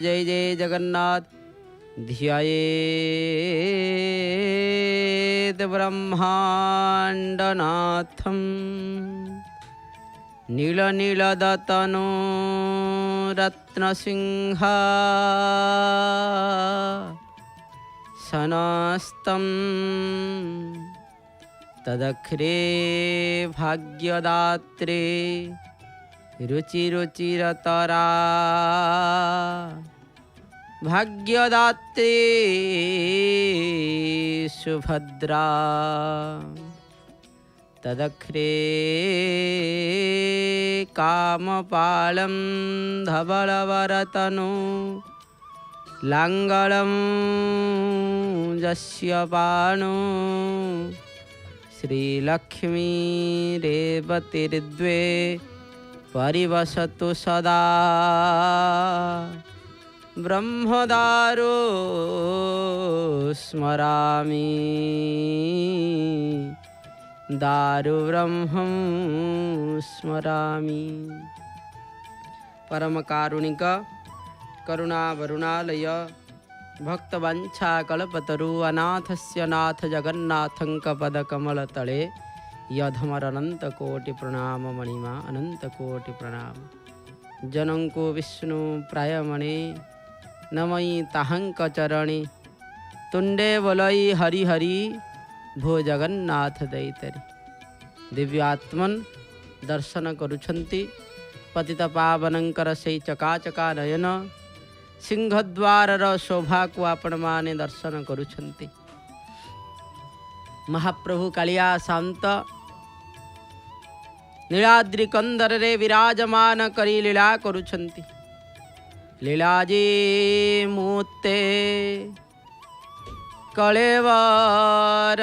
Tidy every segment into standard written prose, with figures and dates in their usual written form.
जय जय जगन्नाथ। ध्यायेत् ब्रह्माण्डनाथं नीलनीलदतनो रत्नसिंह सनस्तं तदख्रे भाग्यदात्रे रुचिरुचिरतरा भाग्यदात्रे सुभद्रा तदख्रे कामपालं धवलवरतनु लाङ्गलं यस्य पाणौ श्रीलक्ष्मी रेवतीर्द्वे परिवसतु सदा ब्रह्मदारो स्मरामि दारु ब्रह्मं स्मरामि। परम कारुणिक करुणावरुणालय भक्तवंछाकल्पतरु अनाथस्य नाथ जगन्नाथं पदकमलतले यधमर अनंत कोटि प्रणाम मणिमा अनंत कोटि प्रणाम। जनंको विष्णु प्रायमणे नमयि ताहंक चरणी तुंडे बोलई हरि हरि भो जगन्नाथ दैतरी। दिव्यात्मन दर्शन करुछंती पतित पावनंकर से चकाचका नयन सिंहद्वारर शोभा को आपण माने दर्शन करुछंती। महाप्रभु कालिया शांत नीलाद्रि कंदर रे विराजमान करी लीला करुछंती। लीलाजी मूते कलेवर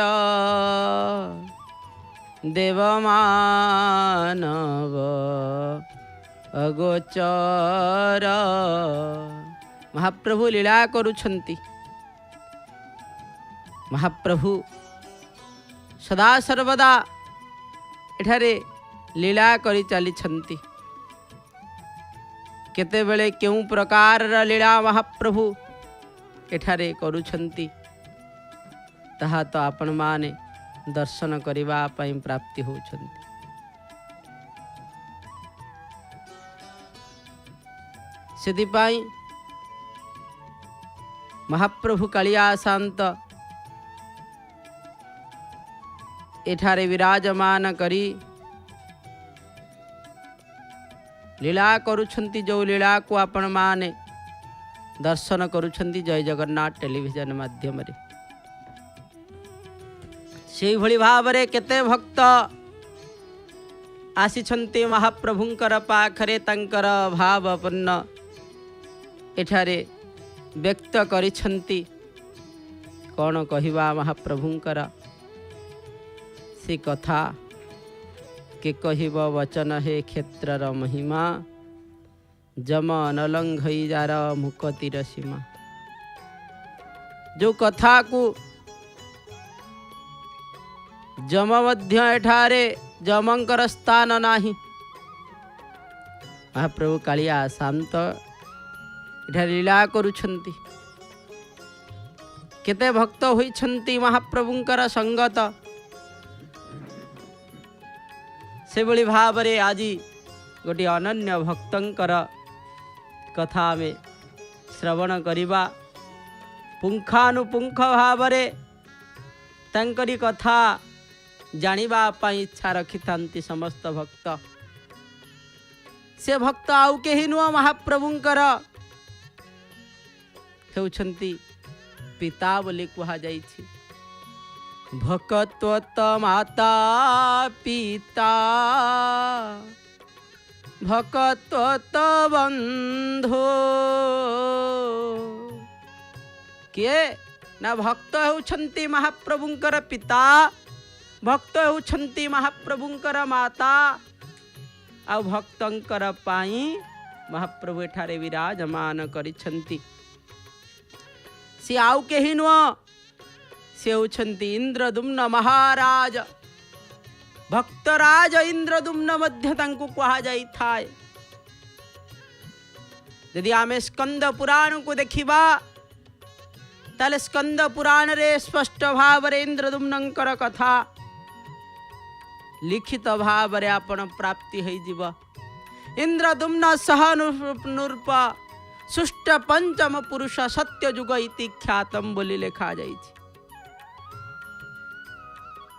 देवमानव अगोचर। महाप्रभु लीला करुछंती। महाप्रभु सदा सर्वदा एठारे लीला करी चली। केतेबेले केउं प्रकार लीला महाप्रभु एठारे करुछंती ताहा तो आपण माने दर्शन करिबा पई प्राप्ति होछंती। सेदि पई महाप्रभु कालिया शांत एठारे विराजमान करी लीला करुछंती। जो लीला को आपण माने दर्शन करुछंती जय जगन्नाथ टेलीविजन माध्यम रे। से भली भावरे केते भक्त आसीछंती महाप्रभुंकर पाखरे तंकर भावपूर्ण एठारे व्यक्त करिछंती। कौन कहिबा महाप्रभुंकर से कथा के कहिब वचन हे क्षेत्रर महिमा जम नलंघई जार मुकतिर सीमा। जो कथा को जम मध्य एठारे जमंकर स्थान नाही। महाप्रभु कालिया शांत एठारे लीला करुछंती। केते भक्त होइछंती महाप्रभुंकर संगत। से भली भावरे आजी गोटे अनन्य भक्तंकर कथा में श्रवण करिबा। पुंखानुपुंख भावरे तांकरी कथा जानिबा पई इच्छा रखिथांती समस्त भक्त। से भक्त आउ केहि नुह महाप्रभुंकर हेउछंती पिता बोली कुहा जाइछि। भकत्वत माता पिता भकत्वत बंधु किए ना भक्त होउछंती महाप्रभुंकर पिता भक्त होउछंती महाप्रभुंकर माता आ भक्तंकर पाई महाप्रभु एठारे विराजमान करिछंती। से आउ केहि नुह से होउछंती इंद्रदुम्न महाराज। भक्तराज इंद्रदुम्न मध्य तांकु कहा जाई थाए। यदि आमे स्कंद पुराण को देखिबा ताले स्कंद पुराण रे स्पष्ट भाव रे इंद्रदुम्नंकर कथा लिखित भाव रे आपण प्राप्ति होई जीव। इंद्रदुम्न सह नृप सुष्ट पंचम पुरुष सत्य जुग इति ख्यातम बोली लेखा जाइछि।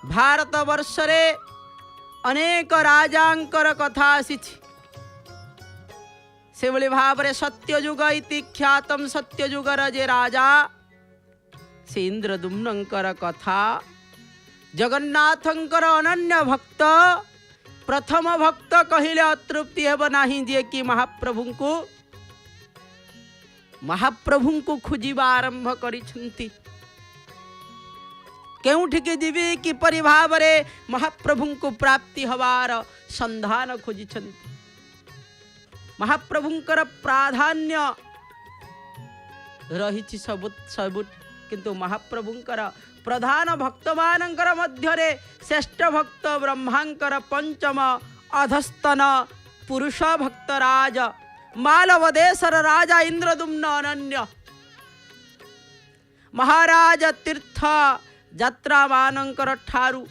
भारत वर्ष रे अनेक राजांकर कथा आसीछि। से भली भाव रे सत्य जुग इति ख्यातम सत्य जुगर जे राजा से इंद्रदुम्नंकर कथा जगन्नाथंकर अनन्य भक्त प्रथम भक्त कहिले अतृप्ति हेब नाही जे कि महाप्रभु को खोजिबा आरंभ करिसंती। केउठिके जीवी कि परिभाव रे महाप्रभु को प्राप्ति हवार संधान खोजिसंती। महाप्रभुंकर प्राधान्य रहिछि सबु किंतु महाप्रभुंकर प्रधान भक्त मानकर मध्यरे श्रेष्ठ भक्त ब्रह्मांकर पंचम अधस्तन पुरुष भक्तराज मालव देशर राजा इंद्रदुम्न अनन्य महाराज तीर्थ यात्रा मानकर ठारू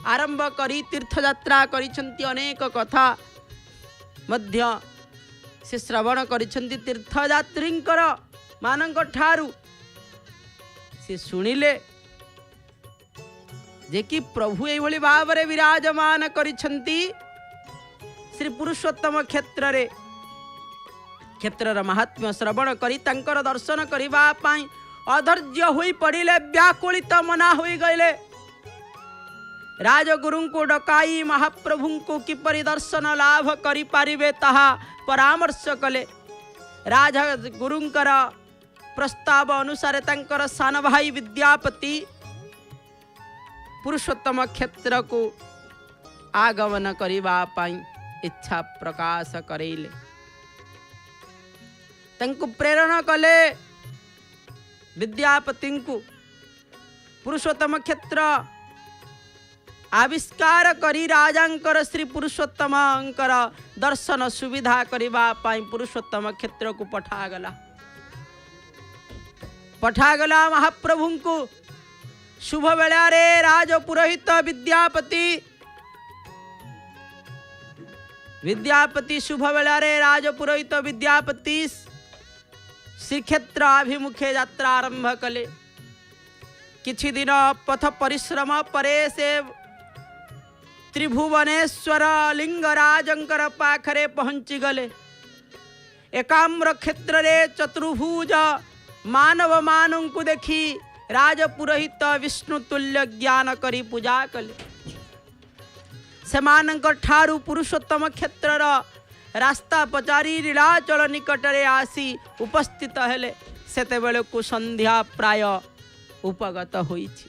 आरंभ करी तीर्थ यात्रा करिसंती। अनेक कथा मध्य से श्रवण करिसंती तीर्थयात्रींकर मानक ठारू से सुनिले जे कि प्रभु एभली भाव रे विराजमान करिसंती। श्री पुरुषोत्तम क्षेत्रर महात्म्य श्रवण करी तांकर दर्शन करिबा पाई अधैर्य होई पड़िले, व्याकुलित मना होई गइले। राजगुरु को डकाई महाप्रभु को किपरि दर्शन लाभ करि पारिबे ताहा परामर्श कले। राजगुरुंकर प्रस्ताव अनुसार तांकर सान भाई विद्यापति पुरुषोत्तम क्षेत्र को आगमन करिबा पाई इच्छा प्रकाश करेले। तांको प्रेरणा कले विद्यापति को पुरुषोत्तम क्षेत्र आविष्कार करी राजांकर श्री पुरुषोत्तमंकर दर्शन सुविधा करिबा पाई पुरुषोत्तम क्षेत्र को पठागला महाप्रभु को शुभ बेला रे राजपुरोहित विद्यापति शुभ बेला रे राजपुरोहित विद्यापति श्रीक्षेत्र अभिमुखे यात्रा आरंभ कले। किछि दिन पथ परिश्रम परे से त्रिभुवनेश्वर लिंगराजंकर पाखरे पहुंची गले। एकाम्र क्षेत्र रे चतुर्भुज मानव मानव को देखी राजपुरोहित विष्णु तुल्य ज्ञान करी पूजा कले। सेमानंक ठारू पुरुषोत्तम क्षेत्रर रास्ता पचारी नीलाचल निकट रे आसी उपस्थित हेले। सेते बेले को संध्या प्राय उपगत होईछि।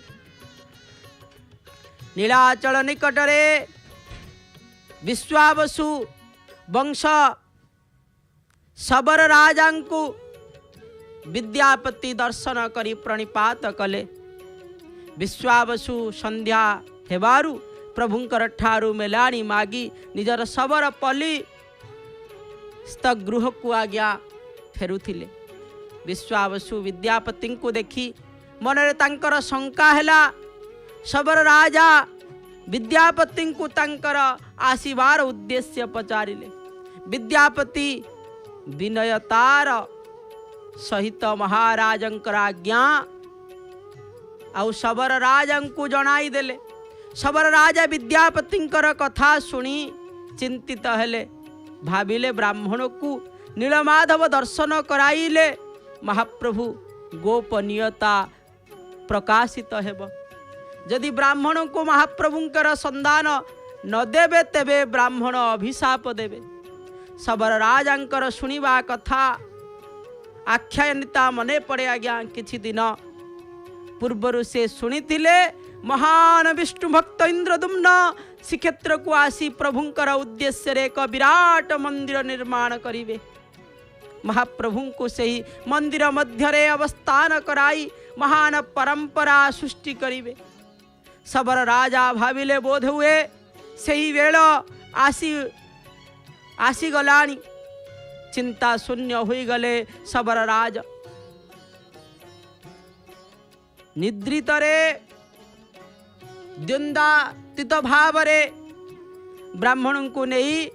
नीलाचल निकट रे विश्वावसु वंश शबर राजांकु विद्यापति दर्शन करी प्रणिपात कले। विश्वावसु संध्या हेबारु प्रभुंकर ठारू मेलाणी मागी निजर शबर पली गृह को आज्ञा फेरुथिले। विश्वावसु विद्यापति को देखी मनरे तांकर शंका हेला। शबर राजा विद्यापति को तांकर आसीबार उद्देश्य पचारिले। विद्यापति विनयतार सहित महाराजंकर आज्ञा आउ शबर राजन को जनाई देले। शबर राजा विद्यापतिंकर कथा सुनी चिंतित हेले। भाविले ब्राह्मण को नीलमाधव दर्शन कराइले महाप्रभु गोपनीयता प्रकाशित हेब। यदि ब्राह्मण को महाप्रभुंकर संधान न देवे तेबे ब्राह्मण अभिशाप देवे। शबर राजांकर सुनिबा कथा आख्यायिता मने पड़े। आज्ञा किछि दिन पूर्वर से सुनिथिले महान विष्णु भक्त इंद्रदुम्न श्रीक्षेत्र को आसी प्रभुंकर उद्देश्य रे एक विराट मंदिर निर्माण करिवे। महाप्रभु को सही मंदिर मध्य रे अवस्थान कराई महान परंपरा सृष्टि करिवे। शबर राजा भाविले बोध हुए सही वेळ आसी गलानी। चिंता शून्य होई गले शबर राज। निद्रितरे द्वंद्वातीत भावरे ब्राह्मण को नहीं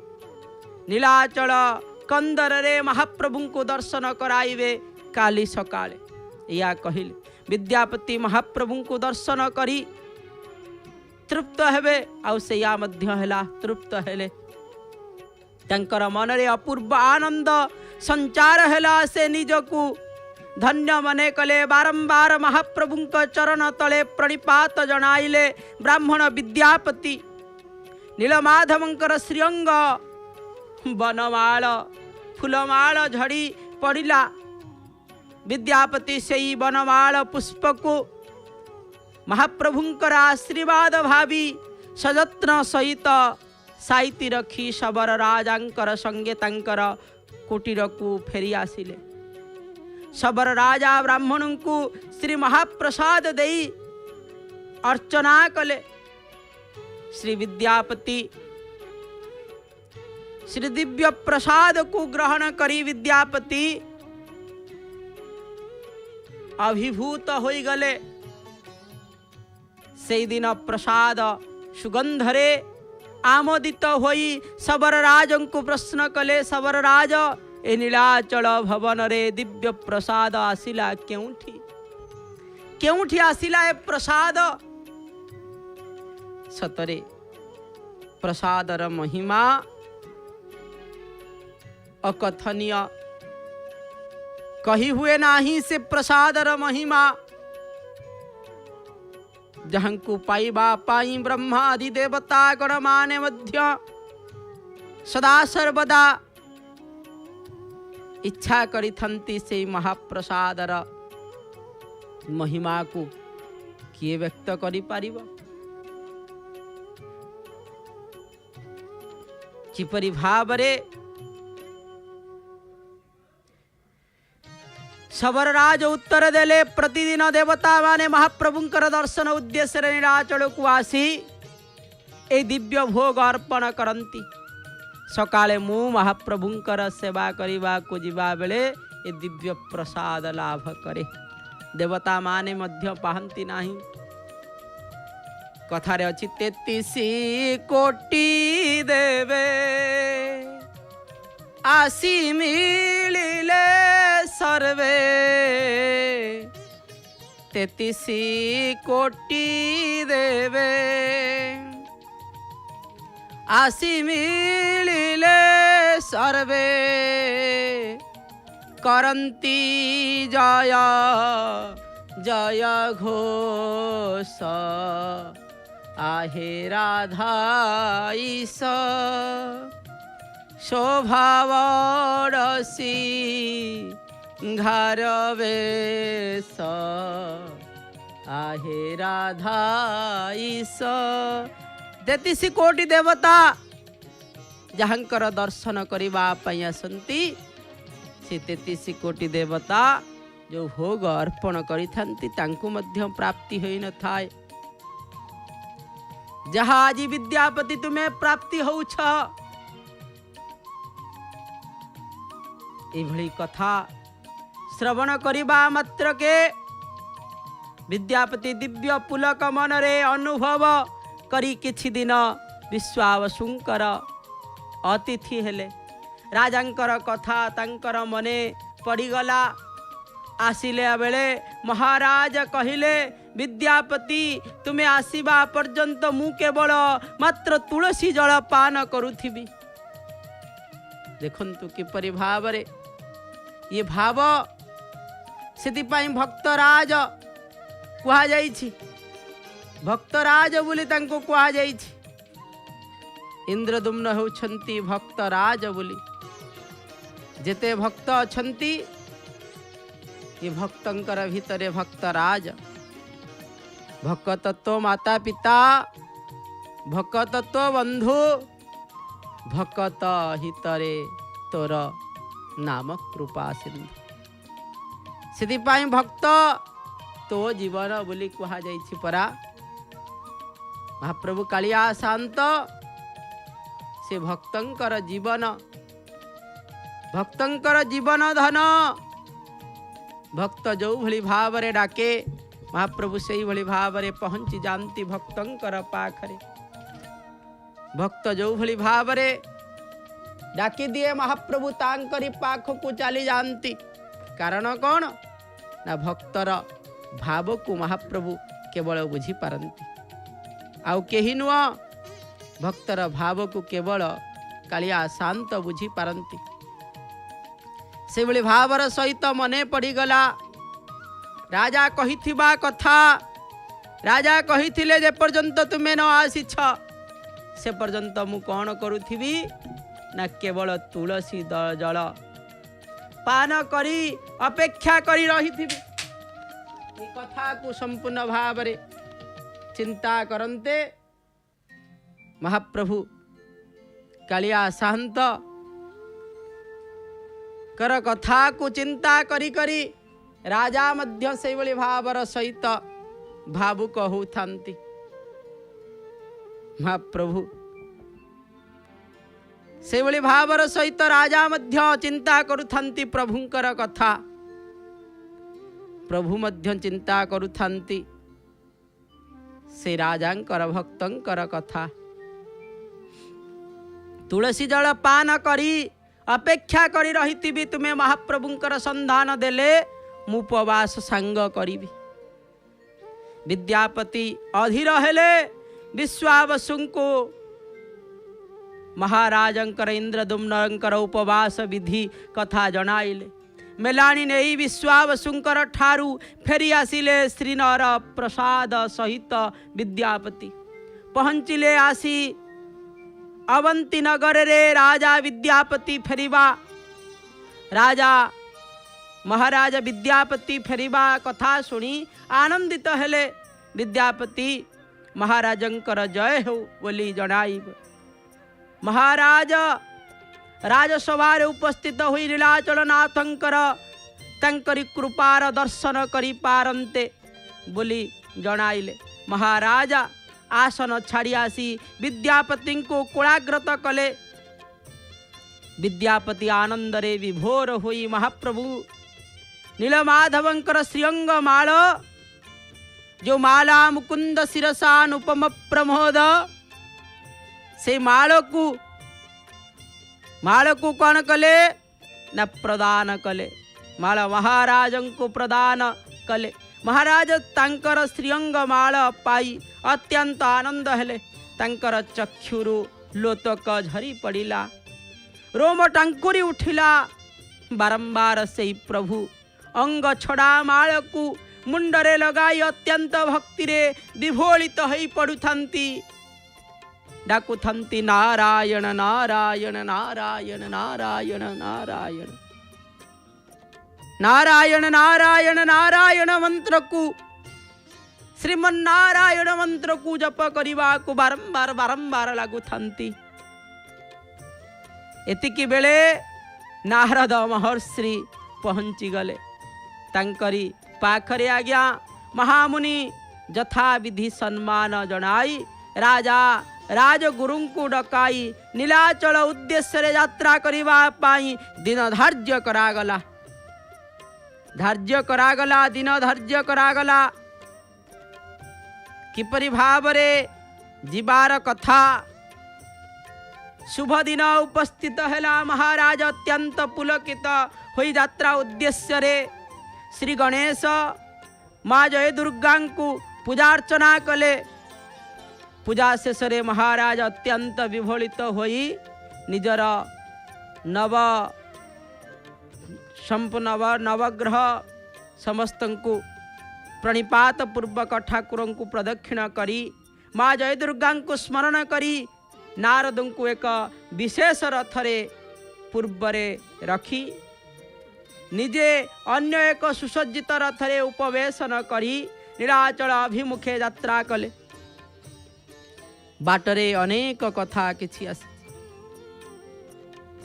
नीलाचल कंदर रे महाप्रभु को दर्शन कराइबे काली सकाळे या कहिले। विद्यापति महाप्रभु को दर्शन करी तृप्त हेबे आउ से या मध्य हेला तृप्त हेले। तंकर मन रे अपूर्व आनंद संचार हेला। से निजकू धन्य मने कले। बारंबार महाप्रभु चरण तले प्रणिपात जनाइले। ब्राह्मण विद्यापति नीलमाधवंकर श्रीअंग बनमाल फूलमाल झड़ी पड़िला। विद्यापति से बनमाल पुष्प को महाप्रभुंकर आशीर्वाद भावी सजत्न सहित साइति रखी शबर राजांकर संगे तांकर कुटीर को फेरी आसिले। शबर राजा ब्राह्मण को श्री महाप्रसाद देई अर्चना कले। श्री विद्यापति श्री दिव्य प्रसाद को ग्रहण करी विद्यापति अभिभूत होई गले। से दिन प्रसाद सुगंधरे आमोदित होई शबर राजं को प्रश्न कले। शबर राज ए नीलाचल भवन रे दिव्य प्रसाद आसिला केउठी आसिला ए प्रसाद। सतरे प्रसादर महिमा अकथनीय कही हुए नाही। से प्रसादर महिमा जहां को पाइबा पाई ब्रह्मा आदि देवता गण माने मध्य सदा सर्वदा इच्छा करिथंती। से महाप्रसादर महिमा को किए व्यक्त करि पारिबो। किपरि भावरे शबर राज उत्तर देले। प्रतिदिन देवता माने महाप्रभुंकर दर्शन उद्देश्य नीलाचल को आसी ए दिव्य भोग अर्पण करंती। सकाळे मु महाप्रभुंकर सेवा करिबा को जिबा बेले ए दिव्य प्रसाद लाभ करे। देवता माने मध्य पाहंती नाही। कथारे अछि 33 कोटि देवे आसी मिलिले सर्वे। 33 कोटि देवे आसी मिलिले सर्वे। करंती जय जय घोष आहे राधा ईश। शोभावरसी घारवेश आहे राधा ईश। 33 कोटि देवता जहांकर दर्शन करिबा पई आसंती। से 33 कोटि देवता जो भोग अर्पण करिथांती तांको मध्य प्राप्ति होई न थाए। जहा आज विद्यापति तुम्हें प्राप्ति होउछ। एभली कथा श्रवण करिबा मात्र के विद्यापति दिव्य पुलक मन रे अनुभव करी किछि दिन विश्वावसुंकर अतिथि हेले। राजांकर कथा तांकर मने पड़ीगला। आसिले बेले महाराज कहिले विद्यापति तुम्हें आसीबा पर्यंत मु केवल मात्र तुलसी जल पान करुथिबी। देखंतु किपरि भावरे ये भाव सेतिपाई भक्तराज कुहा जाइछि। भक्तराज बोली तांको कुहा जाइछि। इंद्रदुम्न होउछंती भक्तराज बोली। जेते भक्त अछंती ये भक्तंकर भितरे भक्तराज। भक्त तो माता पिता भक्त तो बंधु भक्त हितरे तोर नाम कृपा सिंधु। सेतिपाई भक्त तो जीवन बोली कुहा जाइछि परा। महाप्रभु कालिया शांत से भक्तंकर जीवन भक्तंकर जीवन धन भक्त जो भली भाव रे डाके महाप्रभु से भली भाव रे पहुंची जानती भक्तंकर पाखरे। भक्त जो भली भाव रे डाकी दिए महाप्रभु तांकरी पाख को चली जानती। कारण कौन ना भक्तर भाव को महाप्रभु केवल बुझी पारंती आउ केही नुह। भक्तर भाव को केवल कालिया शांत बुझी पारंती। से भली भावर सहित मने पड़ीगला राजा कहिथिबा कथा। राजा कहिथिले जे पर्यंत तुमे न आसीछ से पर्यंत मु कौन करुथिबी ना केवल तुलसी जल पान करी अपेक्षा करी रहिथिबी। ये कथा को संपूर्ण भाव रे चिंता करन्ते महाप्रभु कालिया शांत कर कथा को चिंता करी करी राजा मध्य से भली भावर सहित भावुक होथांती। महाप्रभु से भली भावर सहित राजा मध्य चिंता करुथांती प्रभुंकर कथा। प्रभु मध्य चिंता करुथांती से राजांकर भक्तंकर कथा। तुलसी जल पान करी अपेक्षा करी रहिथिबी तुमे महाप्रभुंकर संधान देले मुपवास सांग करिबी। विद्यापति अधीर हेले विश्वावसुंको महाराजंकर इंद्रदुम्नंकर उपवास विधि कथा जनाइले। मेलानी नहीं विश्वावसुंकर ठारू फेरी आसिले श्रीनर प्रसाद सहित विद्यापति पहुंचिले आसी अवंती नगर रे राजा विद्यापति फेरिबा। राजा महाराज विद्यापति फेरिबा कथा सुनी आनंदित हेले। विद्यापति महाराजंकर जय हो बोली जनाइब। महाराज राजसभा उपस्थित हुई नीलाचल नाथंकर तंकरी कृपार दर्शन करी पारंते बोली जनाइले। महाराजा आसन छाड़ी आसी विद्यापति को कोलाग्रत कले। विद्यापति आनंद रे विभोर हुई महाप्रभु नीलमाधवंकर श्रीअंग माल जो माला मुकुंद शिरसानुपम प्रमोद से माल को कौन कले न प्रदान कले। माल महाराज को प्रदान कले। महाराज तांकर श्रीअंग माल पाई अत्यंत आनंद हेले। तांकर चक्षुरु लोतक झरी पड़िला रोम टांकुरी उठिला। बारंबार से प्रभु अंग छड़ा माल को मुंडरे लगाई अत्यंत भक्ति रे विभोलित होई पड़ुथंती डाकुथंती नारायण नारायण नारायण नारायण नारायण नारायण नारायण नारायण मंत्र को श्रीमन्नारायण मंत्र को जप करिवा को बारंबार बारंबार लागुथंती। एतिकी बेले नारद महर्षि पहुंची गले। तांकरी पाखरे आज्ञा महामुनि यथा विधि सम्मान जनाई राजा राजगुरु को डकाई नीलाचल उद्देश्य रे यात्रा करिवा पाई दिन धार्य करागला। धार्य करागला दिन धार्य करागला। किपरि भाव रे जीवार कथा शुभ दिन उपस्थित हेला। महाराज अत्यंत पुलकित होई यात्रा उद्देश्य रे श्री गणेश माँ जय दुर्गा को पूजा अर्चना कले। पूजा शेष रे महाराज अत्यंत विभोलित होई निजर नवग्रह समस्त को प्रणिपात पूर्वक ठाकुर को प्रदक्षिण करी माँ जय दुर्गा को स्मरण करी नारद को एक विशेष रथरे पूर्वरे रखी निजे अन्य एक सुसज्जित रथरे उपवेशन करी नीलाचल अभिमुखे यात्रा कले। बाटरे अनेक कथा किछि आसी।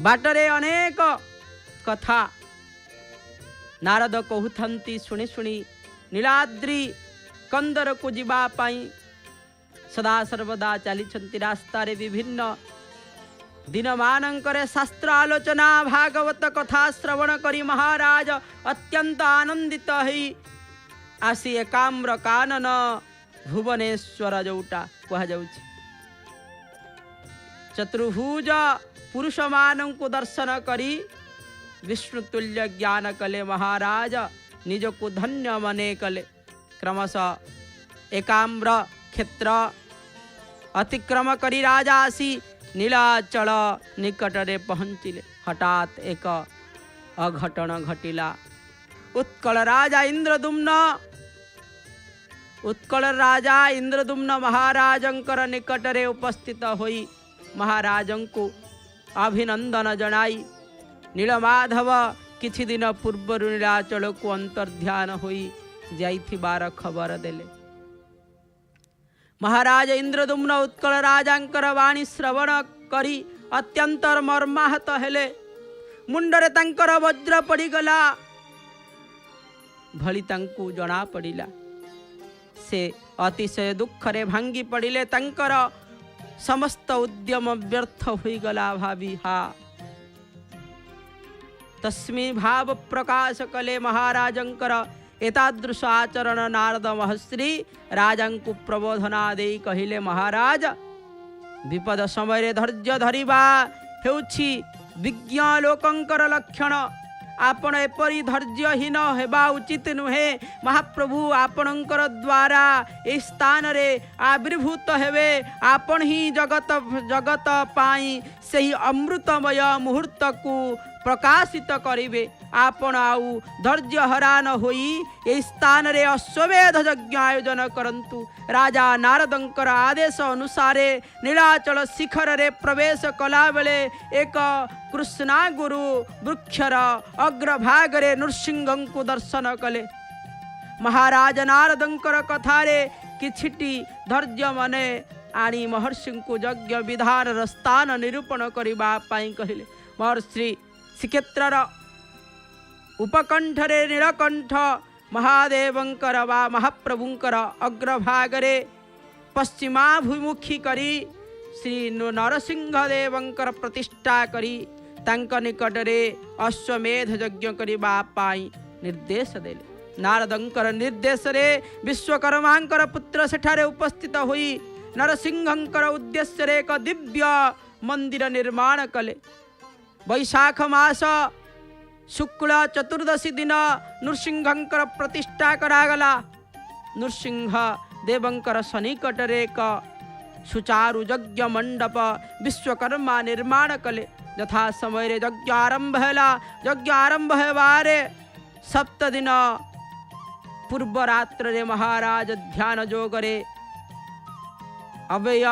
बाटरे अनेक कथा नारद कहूथंती शुणी शुणी नीलाद्री कंदर को जीवा पाई सदा सर्वदा चली रास्तार विभिन्न दिन मानंकरे शास्त्र आलोचना भागवत कथा श्रवण करी महाराज अत्यंत आनंदित ही आसी एकाम्र कानन भुवनेश्वर जोटा कह जाउछि। चतुर्भुज पुरुष मानंकु दर्शन करी विष्णु तुल्य ज्ञान कले महाराज निज को धन्य मने कले। क्रमशः एकाम्र क्षेत्र अतिक्रम करी राजा आसी नीलाचल निकटरे पहुँचिले। हठात एक अघटन घटिला। उत्कल राजा इंद्रदुम्न महाराजंकर निकटरे उपस्थित होई महाराजंकु अभिनंदन जनाई। नीलमाधव किछि दिन पूर्व नीलाचल को अंतर्ध्यान होई जाइथिबार खबर देले। महाराज इंद्रदुम्न उत्कल राजांकर वाणी श्रवण करी अत्यंत मर्माहत हेले। मुंडरे तांकर वज्र पड़ीगला भली तांकु जना पड़िला। से अतिशय दुखरे भांगी पड़िले। तांकर समस्त उद्यम व्यर्थ होईगला भावी हा। तस्मी भाव प्रकाश कले महाराजंकर एतादृश आचरण नारद महर्षि राजांकु प्रबोधना देई कहिले महाराज विपद समय धैर्य धरिबा हेउछि विज्ञ लोकंकर लक्षण। आपण एपरी धैर्यहीन हेबा उचित नुहे। महाप्रभु आपणंकर द्वारा ए स्थान रे आविर्भूत हेबे। आपण ही जगत पाई सही अमृतमय मुहूर्त को प्रकाशित करिवे। आपण आउ धैर्य हरान होई ए स्थान रे अश्वमेध यज्ञ आयोजन करंतु। राजा नारदंकर आदेश अनुसारे नीलाचल शिखर रे प्रवेश कला बेले एक कृष्णा गुरु वृक्षर अग्रभाग रे नृसिंहंकु दर्शन कले। महाराज नारदंकर कथारे किछिटी धैर्य मने आनी महर्षिंकु यज्ञ विधान स्थान निरूपण करिबा पाई कहिले। महर्षि श्रीक्षेत्रर उपकंठरे नीलकंठ महादेवंकर वा महाप्रभुंकर अग्रभागरे पश्चिमाभिमुखी करी श्री नरसिंहदेवंकर प्रतिष्ठा करी तांक निकटरे अश्वमेध यज्ञ करिबा पाई निर्देश देले। नारदंकर निर्देश रे विश्वकर्मांकर पुत्र सेठारे उपस्थित होई नरसिंहंकर उद्देश्य रे एक दिव्य मंदिर निर्माण कले। वैशाख मास शुक्ल चतुर्दशी दिन नृसिंहंकर प्रतिष्ठा करागला। नृसिंह देवंकर सनिकटरे एक सुचारु यज्ञ मंडप विश्वकर्मा निर्माण कले। यथा समय यज्ञ आरंभ हैला। यज्ञ आरंभ हेबारे 7 दिन पूर्व रात्र रे महाराज ध्यान जोगरे अव्यय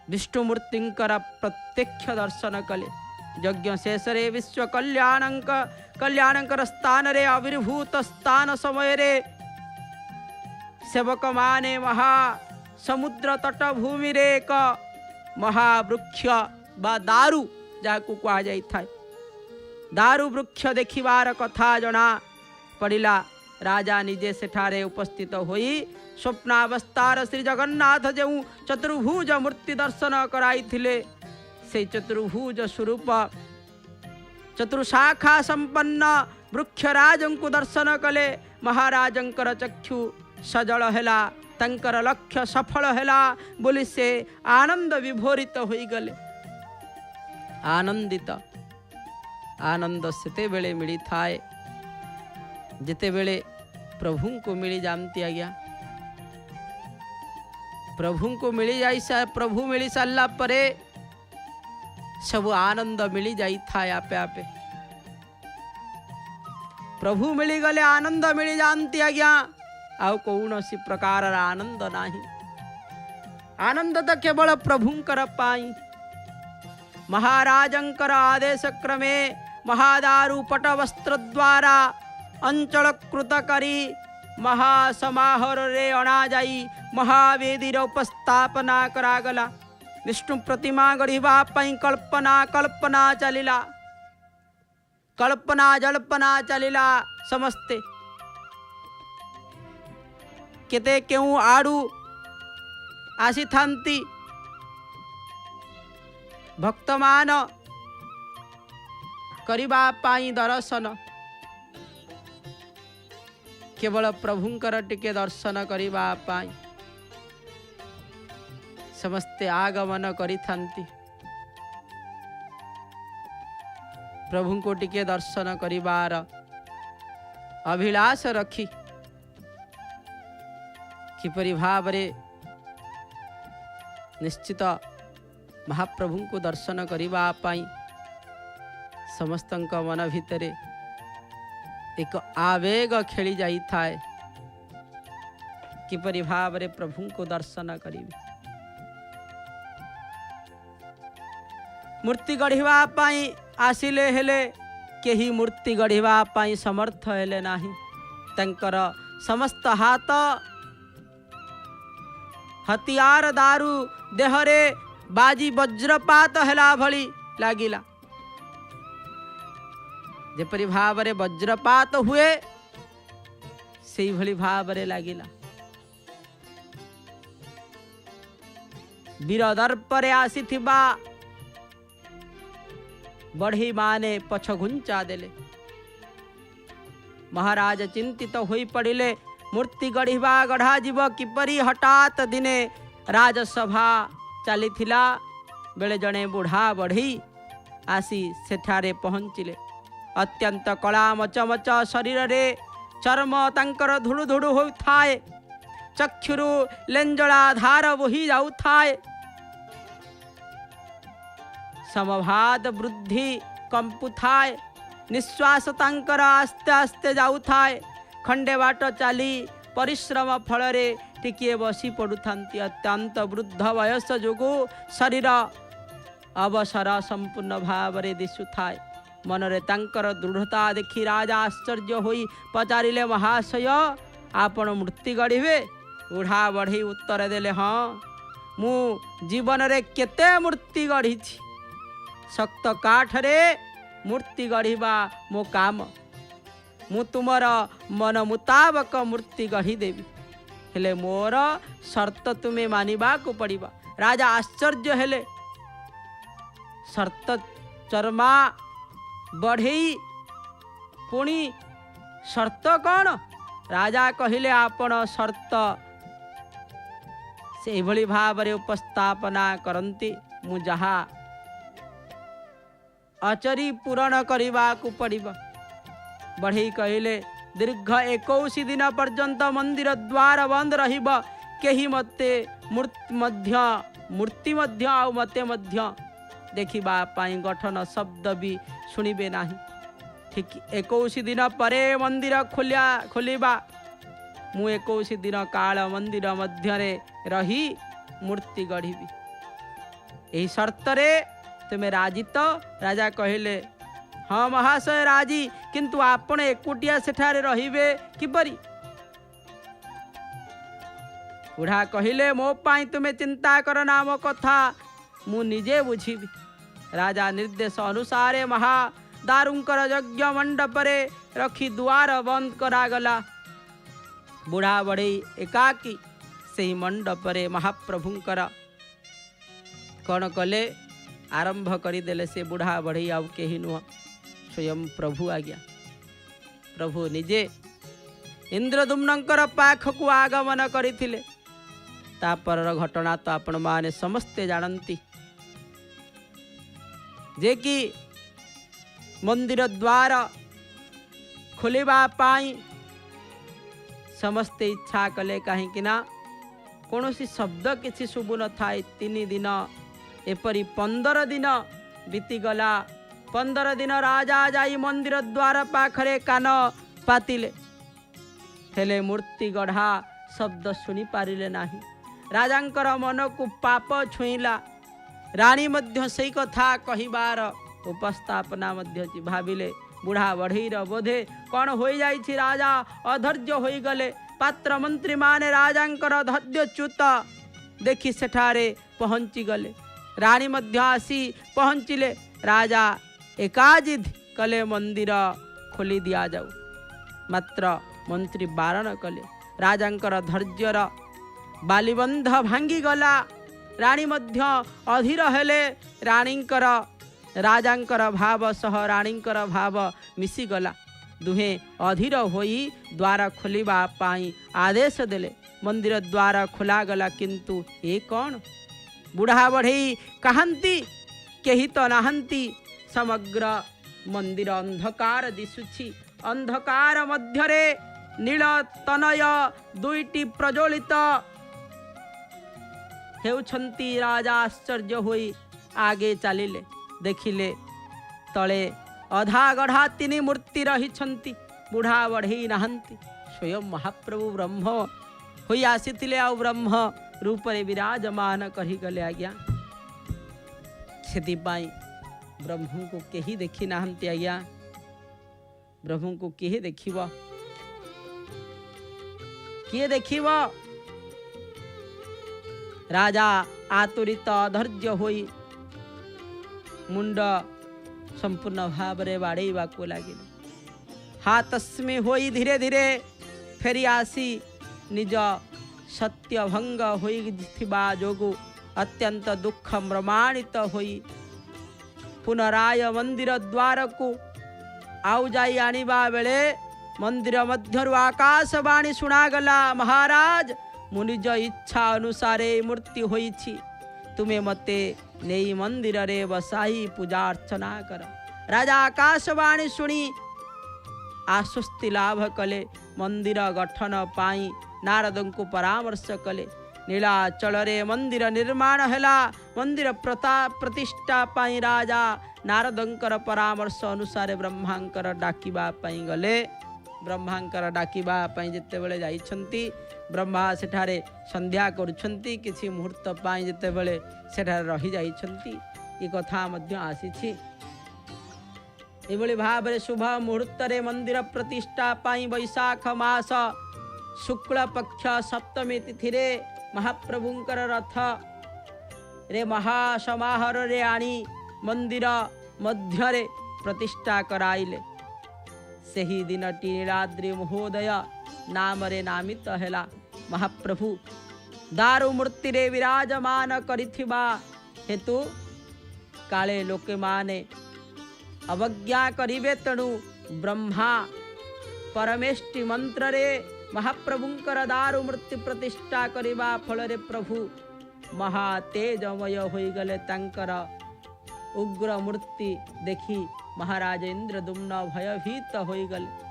विष्णुमूर्तिंकर प्रत्यक्ष दर्शन कले। यज्ञ शेषरे विश्व कल्याणंकर स्थान रे आविर्भूत स्थान समय रे सेवक माने महा समुद्र तट भूमि रे एक महावृक्ष बा दारू जाकु कहा जाई थाए दारू वृक्ष देखिबार कथा जना पड़िला। राजा निजे सेठारे उपस्थित होई स्वप्नावस्थार श्री जगन्नाथ जो चतुर्भुज मूर्ति दर्शन कराइथिले से चतुर्भुज स्वरूप चतुर्शाखा संपन्न वृक्षराजंकु दर्शन कले। महाराजंकर चक्षु सजल हेला। तंकर लक्ष्य सफल हेला बोली से आनंद विभोरित होई गले। आनंदित आनंद सेते बेले मिली थाए जेते बेले प्रभु को मिली जानती आज्ञा। प्रभु को मिली जाई प्रभु मिली सारा परे सब आनंद मिली जाई था आपे आपे। प्रभु मिली गले आनंद मिली जानती आज्ञा। आउ कौनसी प्रकार आनंद नाही। आनंद तो केवल प्रभुंकर पाई। महाराजंकर आदेश क्रमे महादारू पट वस्त्र द्वारा अंचल कृत करी महासमाहर रे अणा जाई महावेदीर उपस्थापना करागला। विष्णु प्रतिमा गढ़िबा पई कल्पना चलिला। कल्पना जल्पना चलिला समस्ते। केते केउ आड़ू आसी थांती भक्तमान करिबा पाई दर्शन केवल प्रभुंकर टिके दर्शन करिबा पाई समस्ते आगमन करिथांती। प्रभु को टिके दर्शन करिबार अभिलाष रखी किपरि भावरे निश्चित महाप्रभु को दर्शन करिबा पाई समस्तंक मन भितरे एक आवेग खेली जाई थाए किपरि भावरे प्रभु को दर्शन करिबे। मूर्ति गढ़िबा पाई आसिले हेले केही मूर्ति गढ़िबा पाई समर्थ हेले नाही। तंकर समस्त हाथ हथियार दारू देहरे बाजी वज्रपात हेला भली लागिला। जेपरि भावरे वज्रपात हुए सेई भली भावरे लागिला। वीर दर्परे आसीथिबा बढ़ी माने पछ घुंचा देले। महाराज चिंतित होई पड़िले मूर्ति गढ़िबा गढ़ा जीव किपरि। हठात दिने राजसभा चलीथिला बेले जड़े बुढ़ा बढ़ी आसी सेठारे पहुंचिले। अत्यंत कला मचमच शरीर रे चर्म तांकर धुड़ु धुड़ु होउथाए। चक्षुरु लेंजड़ा धार बोही जाउथाए। समभाद वृद्धि कंपुथाए। निश्वास तांकर आस्ते आस्ते जाउथाए। खंडे बाट चाली परिश्रम फलरे टिके बसी पड़ुथांती। अत्यंत वृद्ध वयस जोगु शरीर अवसर संपूर्ण भावरे दिशुथाए। मनरे तांकर दृढ़ता देखी राजा आश्चर्य होई पचारिले महाशय आपण मूर्ति गढ़िबे। बुढ़ा बढ़ी उत्तर देले हाँ मु जीवन रे केते मूर्ति गढ़ी। शक्त काठरे मूर्ति गढ़िबा मो काम। मु तुमर मन मुताबक मूर्ति गढ़ी देवी हेले मोर शर्त तुम्हें मानिबा को पड़िबा। राजा आश्चर्य हेले। शर्त चर्मा बढ़ई पुणी शर्त कौन? राजा कहिले आपण शर्त से भली भावरे उपस्थापना करंती मु जहा अचरी पूरण करिबा को पड़िबा। बढ़ई कहिले दीर्घ 21 दिन पर्यंत मंदिर द्वार बंद रहिब। केही मते मूर्ति मध्य आ मते मध्य देखिबा पाई गठन शब्द भी सुनिबे नाही। ठीक 21 दिन परे मंदिर खोलिबा। मु 21 दिन काल मंदिर मध्यरे रही मूर्ति गढ़िबी। एही शर्त रे तुमे राजी तो? राजा कहिले हाँ महाशय राजी, किंतु आपण एकुटिया सेठारे रहिबे किपरि? बुढ़ा कहिले मो पाई तुमे चिंता कर नाम कथा मु निजे बुझिबी। राजा निर्देश अनुसारे महादारुंकर यज्ञ मंडपरे रखी द्वार बंद करागला। बुढ़ा बढ़ई एकाकी से मंडपरे महाप्रभुंकर कौन कले आरंभ करिदेले। से बुढ़ा बढ़ई आउ केही नुह स्वयं प्रभु आज्ञा। प्रभु निजे इंद्रदुम्नंकर पाखकु आगमन करिथिले। तापर घटना तो आपण माने समस्ते जानती जे कि मंदिर द्वार खोलिबा पाई समस्ते इच्छा कले कहीं ना कौनसी शब्द किसी शुभु न थाए। 3 दिन एपरी 15 दिन बीतीगला। 15 दिन राजा जाई मंदिर द्वार पाखरे कान पातिले हेले मूर्ति गढ़ा शब्द शुणी पारिले नाही। राजांकर मन को पाप छुईला। रानी मध्य सही कथा कहिबार उपस्थापना मध्य भाविले बुढ़ा बढ़ईर बोधे कौन हो जाइछि। राजा अधैर्य होई गले। पात्र मंत्री माने राजांकर धैर्यच्युत देखि सेठारे पहुंची गले। रानी मध्य आसी पहुंचिले। राजा एकाजिद कले मंदिर खोली दिया जाऊ। मात्र मंत्री बारण कले। राजांकर धैर्यर बालीबंध भांगी गला। राणी मध्य अधीर हेले राणींकर राजांकर भाव सह राणींकर भाव मिशीगला दुहे अधीर होई द्वार खोलिबा पाई आदेश देले मंदिर द्वार खोलागला किंतु ए कौन बुढ़ा बढ़ई कहंती केही तो नाहंती समग्र मंदिर अंधकार दिशुछि अंधकार मध्यरे नील तनय दुईटी प्रज्वलित हेउछंती राजा आश्चर्य होई आगे चलिले देखिले तले अधा गढ़ा तीन मूर्ति रही बुढ़ा बढ़ई नाहंती स्वयं महाप्रभु ब्रह्म होई आसीतिले आ ब्रह्म रूप रे विराजमान कही गले आज्ञा सेतिपाई ब्रह्म को केही देखी नाहंती आज्ञा ब्रह्म को केही देखिबो किए देखिबो राजा आतुरित अधैर्य होई मुंड संपूर्ण भाव रे बाड़ेबा को लागिले हाथस्मी होई धीरे धीरे फेरी आसी निज सत्य भंग होई थिबा जोगु अत्यंत दुख प्रमाणित होई पुनराय मंदिर द्वार को आउ जाई आनिबा बेले मंदिर मध्यरु आकाशवाणी सुनागला महाराज मुनिज इच्छा अनुसारे मूर्ति होईछि तुमे मते नेई मंदिर रे बसाई पूजा अर्चना कर राजा आकाशवाणी सुनी आश्वस्ति लाभ कले मंदिर गठन पाई नारदं को परामर्श कले नीलाचल रे मंदिर निर्माण हैला मंदिर प्रतिष्ठा पाई राजा नारदंकर परामर्श अनुसार ब्रह्मांकर डाकिबा पाई गले ब्रह्मांकर डाकिबा पाई जेते बेले जाइछंती ब्रह्मा सेठारे संध्या करुछंती किछि मुहूर्त पाई जेते बेले सेठारे रही जाइछंती ए कथा मध्य आसीछि एभली भाव रे शुभ मुहूर्त रे मंदिर प्रतिष्ठा पाई वैशाख मास शुक्ल पक्ष सप्तमी तिथि रे महाप्रभुंकर रथ रे महासमाहर रे आनी मंदिर मध्य रे प्रतिष्ठा कराइले सही दिन नीलाद्रि महोदय नाम रे नामित हैला महाप्रभु दारु मूर्ति रे विराजमान करिथिबा हेतु काले लोके माने अवज्ञा करिवे तेणु ब्रह्मा परमेष्टि मंत्र रे महाप्रभुंकर दारु मूर्ति प्रतिष्ठा करिबा फल रे प्रभु महातेजमय होई गले तांकर उग्र मूर्ति देखी महाराज इंद्रदुम्न भयभीत होई गले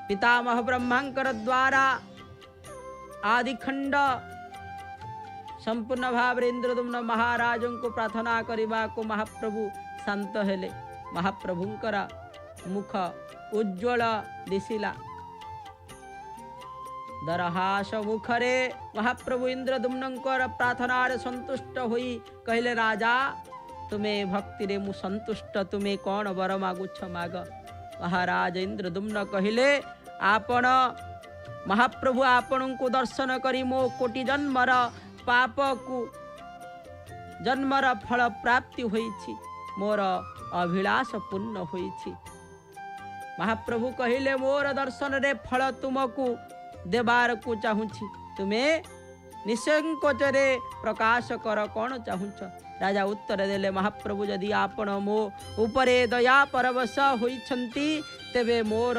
पितामह ब्रह्मांकर द्वारा आदिखंड संपूर्ण भाव रे इंद्रदुम्न महाराजों को प्रार्थना करिबा को महाप्रभु शांत हेले महाप्रभुंकर मुख उज्ज्वल दिशिला दरहास मुखरे महाप्रभु इंद्रदुम्नंकर प्रार्थना संतुष्ट होई कहले राजा तुम्हें भक्ति रे मु संतुष्ट तुम्हें कौन वर मागुछ माग महाराज इंद्रदुम्न कहले आपण महाप्रभु आपण को दर्शन करी मो कोटि जन्मर पाप को जन्मर फल प्राप्ति होईछि मोर अभिलाष पूर्ण होईछि महाप्रभु कहले मोर दर्शन रे फल तुमको देवार को चाहूछि तुम्हें निसंकोचरे प्रकाश कर कौन चाहूछ राजा उत्तर देले महाप्रभु यदि आपण मो उपरे दया परवश होइछंती तेबे मोर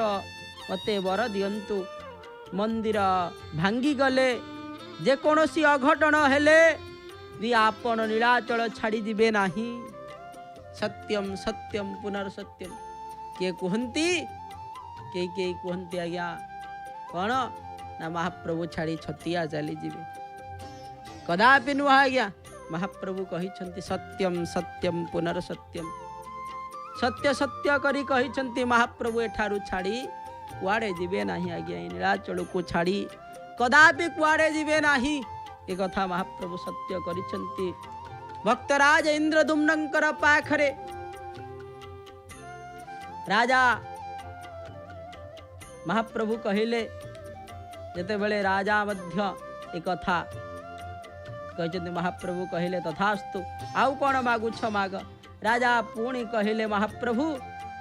मते वर दियंतु मंदिर भांगी गले जे कोनोसी अघटन हेले भी आपण नीलाचल छाड़ी दिबे नाही सत्यम सत्यम पुनर्सत्यम के कुहंती के कुहंती आज्ञा कौन ना महाप्रभु छाड़ी छतिया चली जीवे कदापि नुह आज्ञा महाप्रभु कहिछंती सत्यम सत्यम पुनर्सत्यम सत्य सत्य करी कहिछंती महाप्रभु एठारु छाड़ी कुआड़े जीवे नाही आज्ञा नीलाचल को छाड़ी कदापि कुआड़े जीवे नाही ए कथा महाप्रभु सत्य करिछंती भक्तराज इंद्रदुम्नंकर पाखरे राजा महाप्रभु कहिले जेते बेले राजा मध्य ए कथा कहते महाप्रभु कहले तथास्तु आउ कौन मागुछ माग राजा पुणी कहले महाप्रभु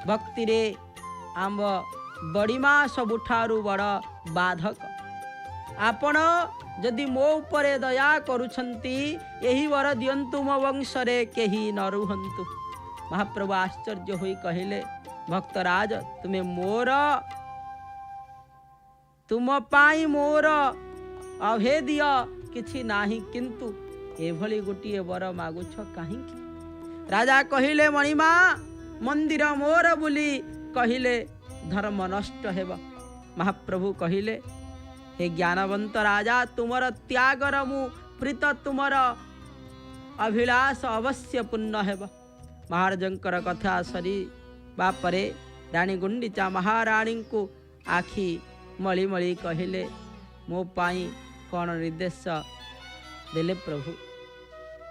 भक्ति रे आंब बड़ीमा सबुठारु बड़ बाधक आपण जदि मो उपरे दया करुछंती यही वर दियंतु मो वंशरे केही न रुहंतु। महाप्रभु आश्चर्य होई कहिले भक्तराज तुमे मोर तुम पाई मोर अभेदीय किछि नाही किंतु एभली गोटिए वर मागुछ काहींकी। राजा कहिले मणिमा मंदिर मोर बुली कहिले धर्म नष्ट हेब। महाप्रभु कहिले हे ज्ञानवंत राजा तुमर त्यागर मु प्रीत तुमर अभिलाष अवश्य पूर्ण हेब। महाराजंकर कथा सरी बापरे रानी गुंडीचा महाराणी को आखि मली मली कहिले मो पाई कौन निर्देश देले प्रभु।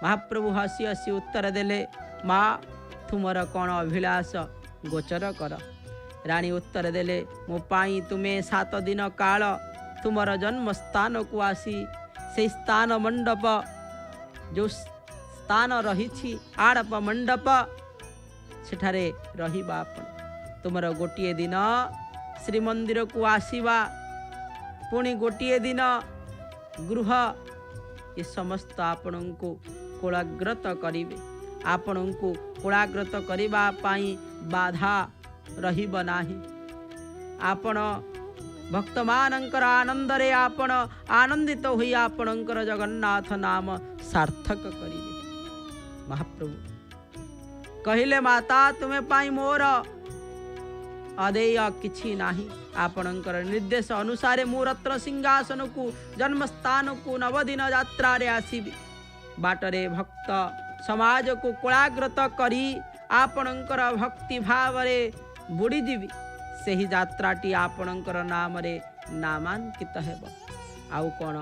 महाप्रभु हसी हसी उत्तर देले माँ तुमर कौन अभिलाष गोचर कर। रानी उत्तर देले मो पाई तुमे 7 दिन काल तुमर जन्म स्थान को आसी से स्थान मंडप जो स्थान रही आड़प मंडप सेठारे रहिबा आपण तुमर गोटिए दिन श्रीमंदिर को आसीबा पुणी गोटिए दिन गृह ये समस्त आपण को कोलाग्रत करिवे। आपण को कोलाग्रत करिबा पाई बाधा रहिब नाही। आपण भक्त मानंकर आनंद रे आपण आनंदित होई आपणकर जगन्नाथ नाम सार्थक करिवे। महाप्रभु कहिले माता तुमे पाई मोर अदेय किछि नाही। आपणकर निर्देश अनुसार मु रत्न सिंहासन को जन्म स्थान को 9 दिन यात्रा रे आसीबी। बाटरे भक्त समाज को कोलाग्रत करी आपणकर भक्ति भाव रे बुड़ी जीवी सेही यात्राटी आपणकर नाम रे नामांकित हेब। आउ कोन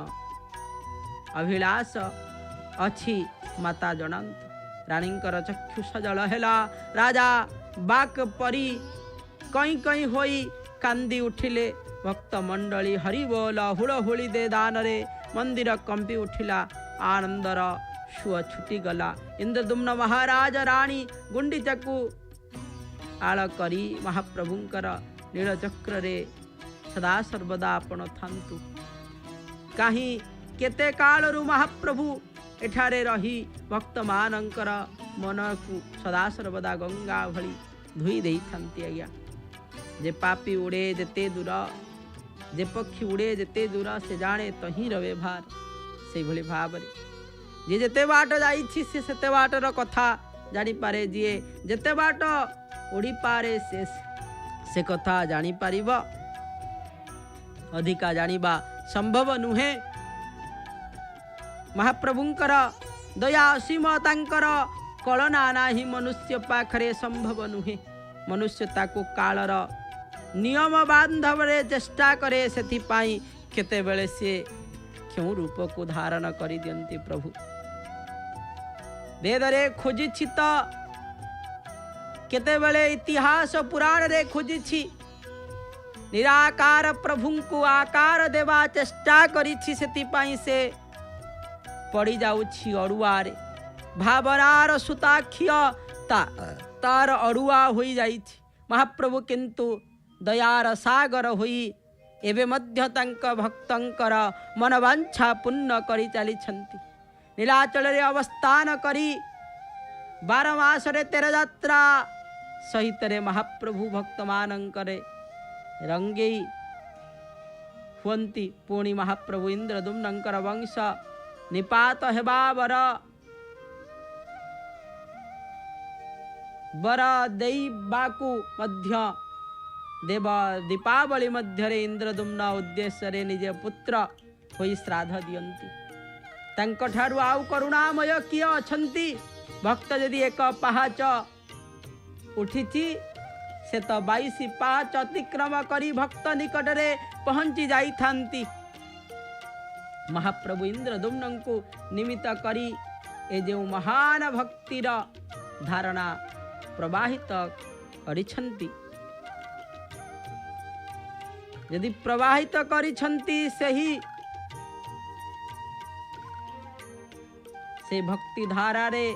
अभिलाष अछि माता जनांत। रानीकर चक्षु सजल हेला। राजा बाक परी कई कई होई कांदी उठिले। भक्त मंडली हरि बोल हुड़हुड़ी दे दान रे मंदिर कंपी उठिला। आनंदर सुअ छुटी गला। इंद्रदुम्न महाराज रानी गुंडीचाकू आळ करी महाप्रभुंकर नीलचक्र रे सदा सर्वदा आपण थांतु। कहीं केते कालरू महाप्रभु एठारे रही भक्त मानंकर मन को सदा सर्वदा गंगा भली धुई देई थांती। आज्ञा जे पापी उड़े जेते दूर जे पक्षी उड़े जेते दूर से जाने तही रवे भार। से भली भाव जे जेते बाट जाइछि से सेते बाटर कथा जानी पारे। जिए जेते बाट उड़ी पारे से कथा जानी पारिब। अधिका जानिबा संभव नुहे। महाप्रभुंकर दया असीम तांकर कलना नाही मनुष्य पाखरे संभव नुहे। मनुष्य ताको कालर नियम बांधवरे चेष्टा करे सेथिपाई केते बेले से क्यों रूप को धारण करि दियंती प्रभु। वेदरे खोजिछि त केते बेले इतिहास पुराण रे खोजिछि। निराकार प्रभु को आकार देवा चेष्टा करिछि सेथिपाई से पड़ी जाउछि अड़ुआरे। भावनार सुताक्षी तार अड़ुआ होई जाइछि। महाप्रभु किंतु दयार सागर होई एबे मध्य तांक भक्तंकर मनवांछा पूर्ण करी चलीछंती। नीलाचल रे अवस्थान करी 12 मास रे 13 यात्रा सहित रे महाप्रभु भक्त मानंकरे रंगेई हुंती। पुणी महाप्रभु इंद्रदुम्नंकर वंश निपात हेबा बर दैबाकु मध्य देव दीपावली मध्य रे इंद्रदुम्न उद्देश्य रे निजे पुत्र होई श्राद्ध दियंती। तांको ठारू आउ करुणामय किए अछंती। भक्त यदि एक पाहाच उठिछि से तो 22 पाहाच अतिक्रम करी भक्त निकट रे पहुंची जाई थांती। महाप्रभु इंद्रदुम्न को निमित्त करी ए जो महान भक्तिर धारणा प्रवाहित करिछंती। यदि प्रवाहित करिछंती सही से भक्ति धारा रे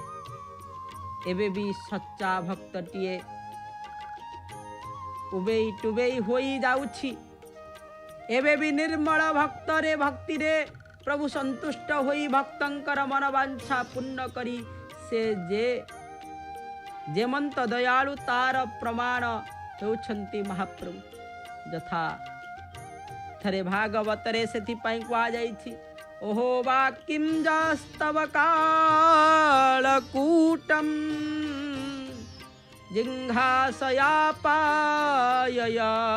एबे भी सच्चा भक्तटिए उबेई टुबेई होई जाउछि। एबे भी निर्मल भक्त रे भक्ति रे प्रभु संतुष्ट होई भक्तंकर मनवांछा पूर्ण करी से जेमंत दयालु तार प्रमाण होउछंती महाप्रभु। जथा थरे भागवत रे सेथिपाई कुआ जाईछि ओहो वाक्यम जास्तव कालकूटम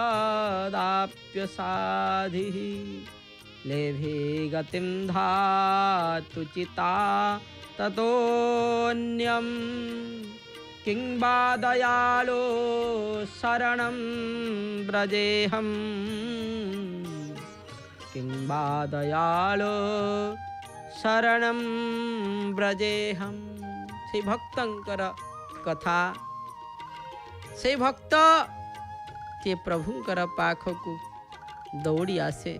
जिघ्रासयापाययदाप्य साधिः लेभे गतिं धातु चिता ततोऽन्यं किं वा दयालो शरणं व्रजेऽहम् किं वा दयालो शरणं व्रजेऽहम्। से भक्तंकर कथा से भक्त जे प्रभुंकर पाखकु दौड़ी आसे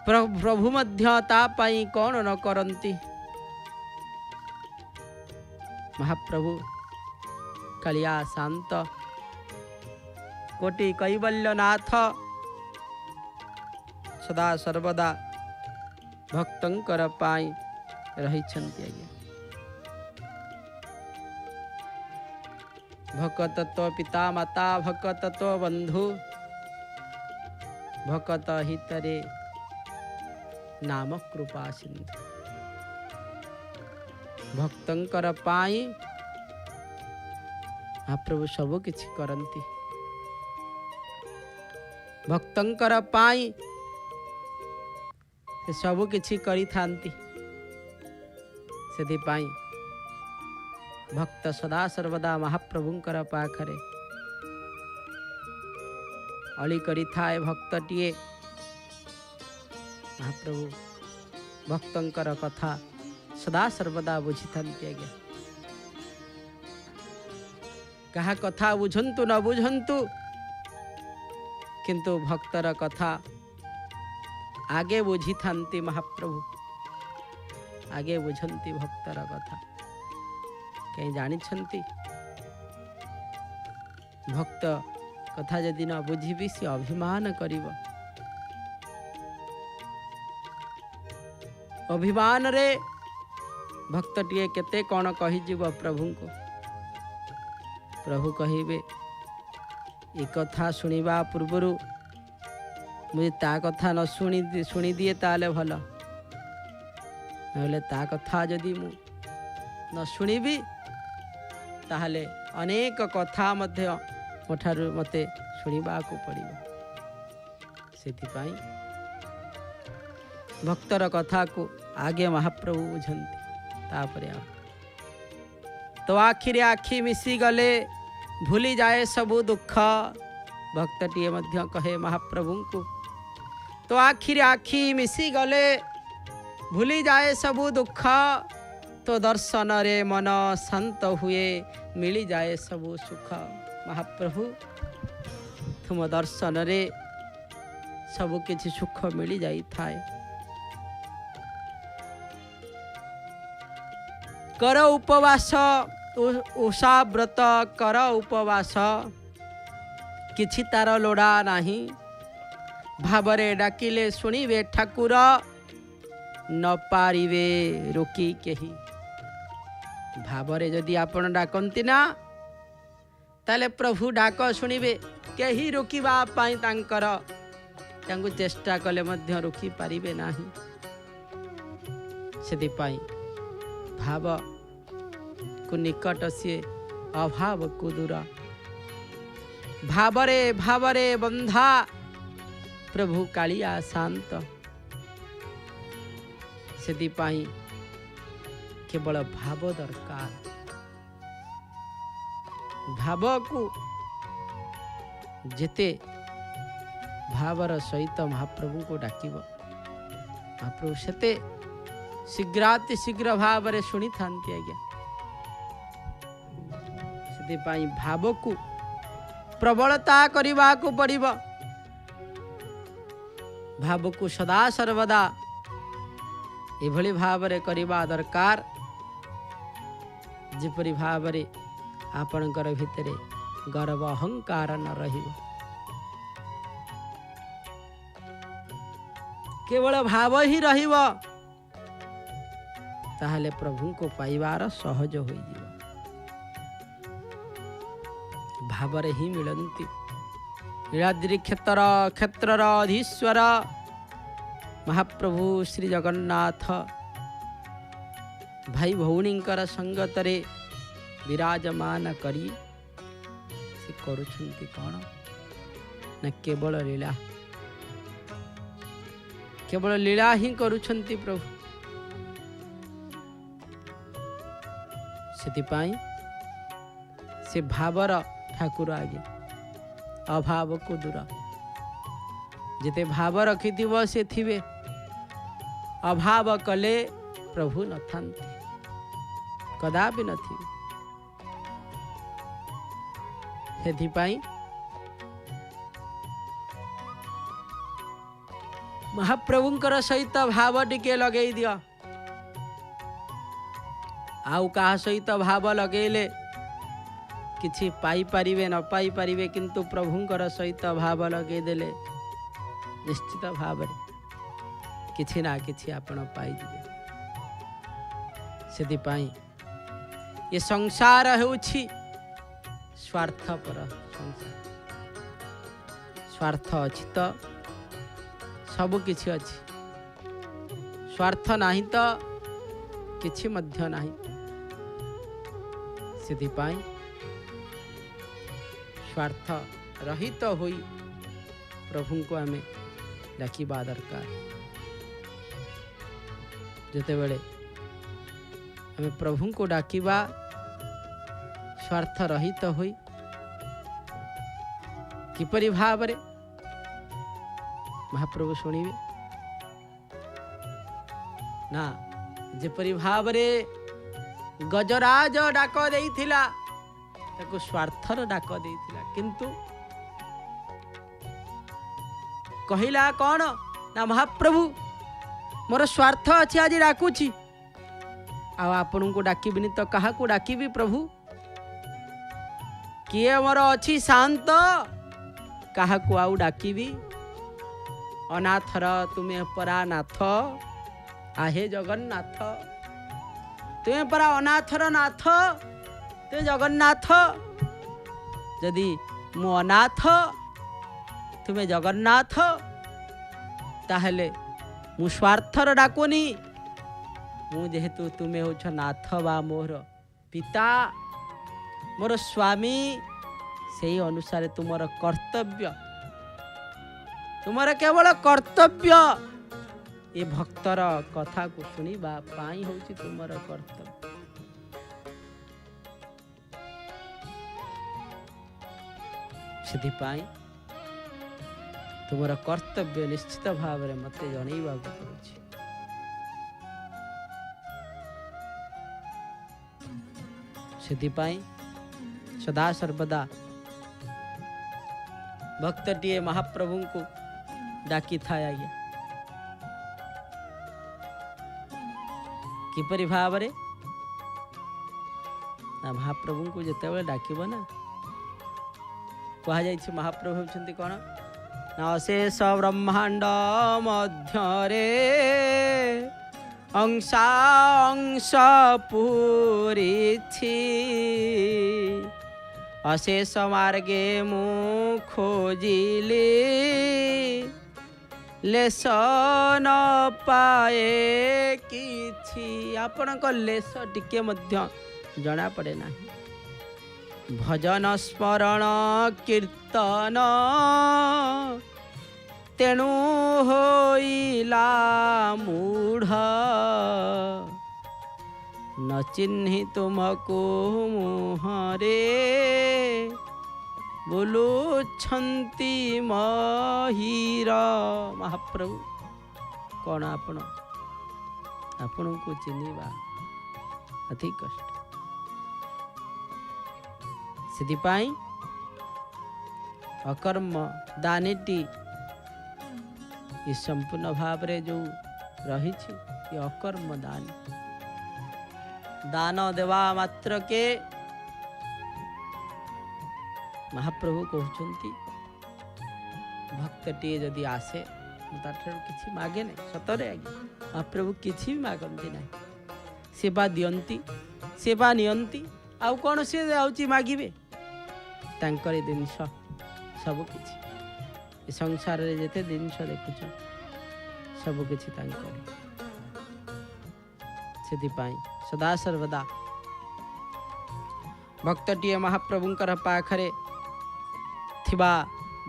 प्रभु मध्य ता पाई कौन न करंती। महाप्रभु कालिया शांत कोटि कैवल्यनाथ सदा सर्वदा भक्तंकर पाई रहिछन्ति। आज्ञा भकत तो पिता माता भकत तो बंधु भकत हितरे नाम कृपा सिंधु। भक्तंकर पाई महाप्रभु सब किछि करंती। भक्तंकर पाई से सब किछि करि थांती। सेथिपाई भक्त सदा सर्वदा महाप्रभुंकर पाखरे अली करी थाए भक्तटिए। महाप्रभु भक्तंकर कथा सदा सर्वदा बुझी थांती। आज्ञा कहा कथा बुझंतु न बुझंतु किंतु भक्तर कथा आगे बुझी थांती। महाप्रभु आगे बुझंती भक्तर कथा कहीं जानी छंती। भक्त कथा जदि न बुझी सी अभिमान करिब। अभिमान रे भक्तटिए केते कौन कही जीव प्रभु को। प्रभु कहिबे ए कथा सुनिबा पूर्वरु मुझे ता कथा न शुणी दिए ताले भल नहले ता कथा जदि मु न शुणिबी ताहले अनेक कथा मध्य मोठारु मते शुणिबा को पड़िबो। सेथिपाई भक्तर कथा को आगे महाप्रभु बुझंती। तापरे तो आखिरे आखि मिसी गले भूली जाए सबु दुख। भक्तटिए मध्य कहे महाप्रभु को तो आखिरे आखि मिसी गले भूली जाए सबु दुख। तो दर्शन रे मन शांत हुए मिली जाए सबु सुख। महाप्रभु तुम दर्शन रे सबु किछि सुख मिली जाई थाए। कर उपवास उषा व्रत कर उपवास किछि तार लोड़ा नाही। भावरे डाकिले शुणिबे ठाकुर न पारिबे रोकी केही। भावरे जदि आपण डाकंती ना ताले प्रभु डाक शुणिबे केही रोकिबा पाई तांकर तांकु चेष्टा कले मध्य रोकी पारिबे नाही। सेदिपाई भाव को निकट से अभाव को दूर। भावरे भावरे बंधा प्रभु कालिया शांत। सेदिपाई केवल भाव दरकार। भाव को जेते भावर सहित महाप्रभु को डाकिब महाप्रभु सेते शीघ्राति शीघ्र भाव रे शुणी थांती। आज्ञा सेदिपाई भाव को प्रबलता करबा को पड़िब। भाव को सदा सर्वदा एभली भाव रे करबा दरकार जेपरि भाव रे आपणकर भितरे गर्व अहंकार न रहिब। केवल भाव ही रहिबो ताहले प्रभु को पाइबार सहज हो जीव। भावरे ही मिलंती नीलाद्रि क्षेत्र क्षेत्रर अधीश्वर महाप्रभु श्री जगन्नाथ भाई भौणींकर संगतरे विराजमान करी से करुछंती कौन ना केवल लीला, केवल लीला ही करुछंती प्रभु। सेतिपाई से भावर ठाकुर आगे अभाव को दूर जिते भाव रखि से थिबे, अभाव कले प्रभु न थांती कदापि न थिबे। सेथिपाई महाप्रभुंकर सहित भाव टिके लगेई दियो। आउ कहा सहित भाव लगेले किछि पाई परिवे न पाई परिवे, किंतु प्रभुंकर सहित भाव लगे देले निश्चित भाव किछि ना किछि आपण पाई दिबे। सेदिपाई ये संसार हेउछि स्वार्थपर संसार। स्वार्थ अछि तो सब किछि अछि, स्वार्थ नाही तो किछि मध्य नाही। सेदिपाई स्वार्थ रहित होई प्रभु को आमे डाकिबा दरकार। जेते बेले आमे प्रभु को डाकिबा स्वार्थ रहित होई किपरि भावरे महाप्रभु शुणिबे ना, जेपरि भावरे गजराज डाक देइथिला ताको स्वार्थर डाक देइथिला, किंतु कहिला कौन ना महाप्रभु मोर स्वार्थ अच्छी आज डाकुची, आपण को डाकिबिनी तो कहा को डाकिबी प्रभु? किए मोर अच्छी शांत कहा को आउ डाकिबी? अनाथर तुम्हें परा नाथ आहे जगन्नाथ, तुम्हें परा अनाथर नाथ ते जगन्नाथ। यदि मु अनाथ तुम्हें जगन्नाथ ताहले मु स्वार्थर डाकुनी, मु जेहेतु तुम्हें होछ नाथ बा मोर पिता मोर स्वामी, से अनुसार तुमर कर्तव्य, तुमर केवल कर्तव्य ये भक्तर कथा को सुनिबा पाई होची तुमर कर्तव्य। सेथिपाई तुमर कर्तव्य निश्चित भाव में मते जणैबा पड़ुछि। सेथिपाई सदा सर्वदा भक्तटिए महाप्रभु को डाकी थाए आज्ञा किपरि भाव रे ना महाप्रभु को जेतेबेले डाकिबो ना कहा जाइछि महाप्रभु होउछन्ति कोन ना अशेष ब्रह्मांड मध्यरे अंशा अंश पूरिछि, अशेष मार्गे मु खोजिली लेस न पाए किछि। आपणक लेस टिके मध्य जଣା पड़े ना। भजन स्मरण कीर्तन तेणु होइला मूढ़, न चिन्हि तुमको मुहरे बोलुछन्ति महिर। महाप्रभु कौन आपण को चिन्हिबा अति कष्ट। सेथिपाई अकर्म दानीटी ये संपूर्ण भाव रे जो रही ये अकर्म दान, दान देवा मात्र के महाप्रभु कहते भक्तटी यदि आसे किसी मागे नहीं सतरे आज्ञा महाप्रभु किसी भी मागती ना सेवा दियंती सेवा नियंती आउ कौन सी आउची मागिबे तांकर जिनस सब किछि संसार रे जेते जिनस देखुछ सब किछि तांकर सेथिपाई सदा सर्वदा भक्तटीए महाप्रभुंकर पाखरे थिबा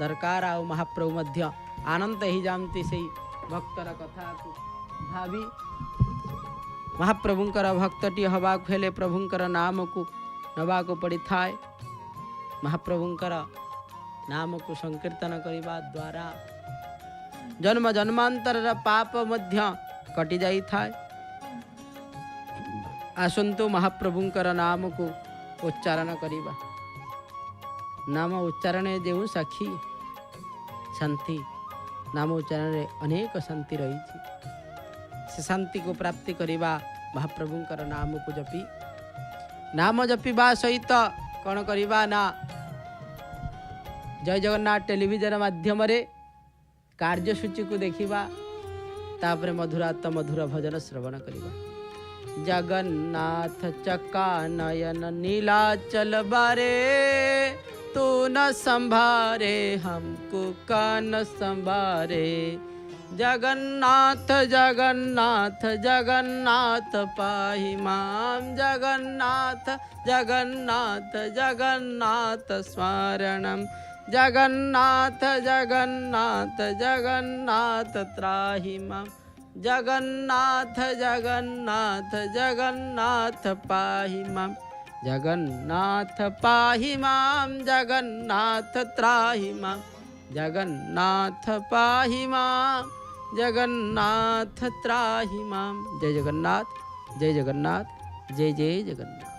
दरकार आ महाप्रभु मध्य आनंद ही जानती से भक्तर कथा को भावी महाप्रभुंकर भक्तटी हवा हेले प्रभुंकर नाम को नवा को पड़ी थाए महाप्रभुंकर नाम को संकीर्तन करने द्वारा जन्म जन्मांतर पाप मध्य कटि जाई थाए। आसंतु महाप्रभुंकर नाम को उच्चारण करिबा नाम उच्चारण जो साक्षी शांति नाम उच्चारण अनेक शांति रही से शांति को प्राप्ति करिबा महाप्रभुंकर नाम को जपी नाम जपीबा सहित कौन करिबा ना जय जगन्नाथ टेलीविजन माध्यम रे कार्यसूची को देखिबा तापर मधुरात मधुर भजन श्रवण करिबा जगन्नाथ चक्का नयन नीलाचल बारे तू न संभारे हमको का न संभारे जगन्नाथ जगन्नाथ जगन्नाथ पाहि माम जगन्नाथ जगन्नाथ जगन्नाथ स्मरणम जगन्नाथ जगन्नाथ जगन्नाथ त्राहि माम जगन्नाथ जगन्नाथ जगन्नाथ पाहि माम जगन्नाथ पाहि माम जगन्नाथ त्राहि माम जगन्नाथ पाहि माम जगन्नाथ त्राहि माम। जय जगन्नाथ जय जगन्नाथ जय जय जगन्नाथ।